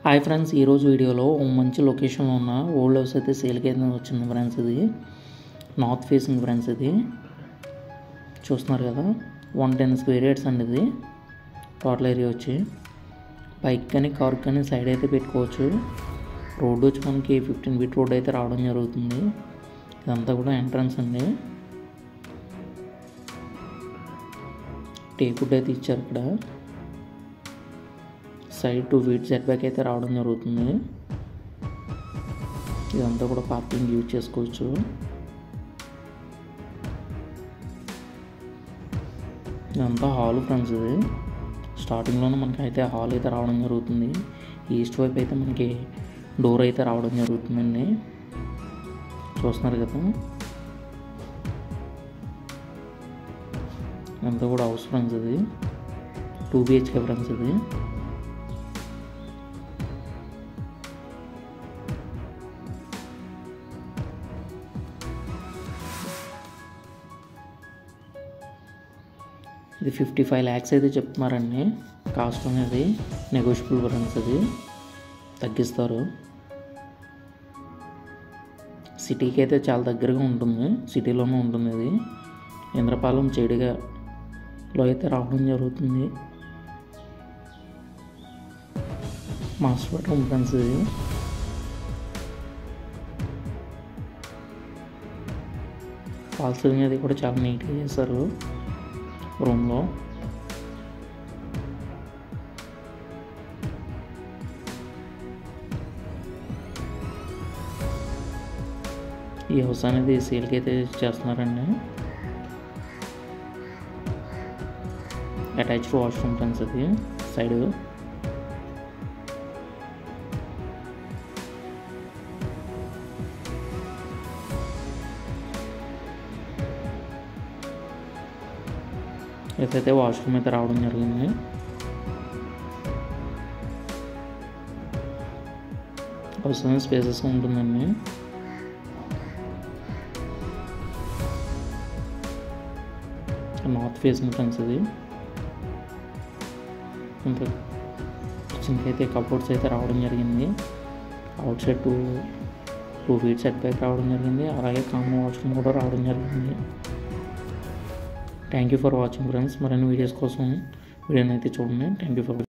Hi friends, ఈరోజు వీడియోలో మంచి లొకేషన్లో ఉన్న ఓల్డ్ హౌస్ అయితే సేల్కి అయితే వచ్చింది ఫ్రెండ్స్. ఇది నార్త్ ఫేసింగ్ ఫ్రెండ్స్. ఇది చూస్తున్నారు కదా, 110 స్క్వేర్ యార్డ్స్ అండి. ఇది టోటల్ ఏరియా వచ్చి బైక్ కానీ కార్ కానీ సైడ్ అయితే పెట్టుకోవచ్చు. రోడ్డు వచ్చి మనకి 15 ఫీట్ రోడ్ అయితే రావడం జరుగుతుంది. ఇదంతా కూడా ఎంట్రన్స్ అండి. టేక్ వుడ్ అయితే ఇచ్చారు ఇక్కడ. సైడ్ 2 ఫీట్ సెట్ బ్యాక్ అయితే రావడం జరుగుతుంది. ఇదంతా కూడా పార్కింగ్ యూజ్ చేసుకోవచ్చు. ఇదంతా హాల్ ఫ్రెండ్స్. ఇది స్టార్టింగ్లోనే మనకి అయితే హాల్ అయితే రావడం జరుగుతుంది. ఈస్ట్ వైపు అయితే మనకి డోర్ అయితే రావడం జరుగుతుందండి. చూస్తున్నారు కదా, ఇదంతా కూడా హౌస్ ఫ్రెండ్స్. ఇది 2 BHK ఫ్రెండ్స్. ఇది ఇది 55 lakhs అయితే చెప్తున్నారండి కాస్ట్ అనేది. నెగోషియబుల్ ఫ్రెండ్స్, అది తగ్గిస్తారు. సిటీకి అయితే చాలా దగ్గరగా ఉంటుంది, సిటీలోనే ఉంటుంది. ఇది ఇంద్రపాలెం చేడిగలో అయితే రావడం జరుగుతుంది. Master bedroom friends. ఇది ఫాల్ సీలింగ్ అది కూడా చాలా నీట్గా చేస్తారు రూమ్లో. ఈ హౌస్ అనేది సేల్కి అయితే చేస్తున్నారండి. Attached washroom friends. అది సైడ్ అయితే వాష్రూమ్ అయితే రావడం జరిగింది. అవసరం స్పేసెస్ ఉంటుందండి. North facing friends. ఇది ఇంకా కిచెన్కి అయితే కబోర్డ్స్ అయితే రావడం జరిగింది. Out side 2 feet set back రావడం జరిగింది. అలాగే కామన్ వాష్రూమ్ కూడా రావడం జరిగింది. Thank you for watching friends. మరిన్ని వీడియోస్ కోసం వీడియోని అయితే చూడండి. Thank you for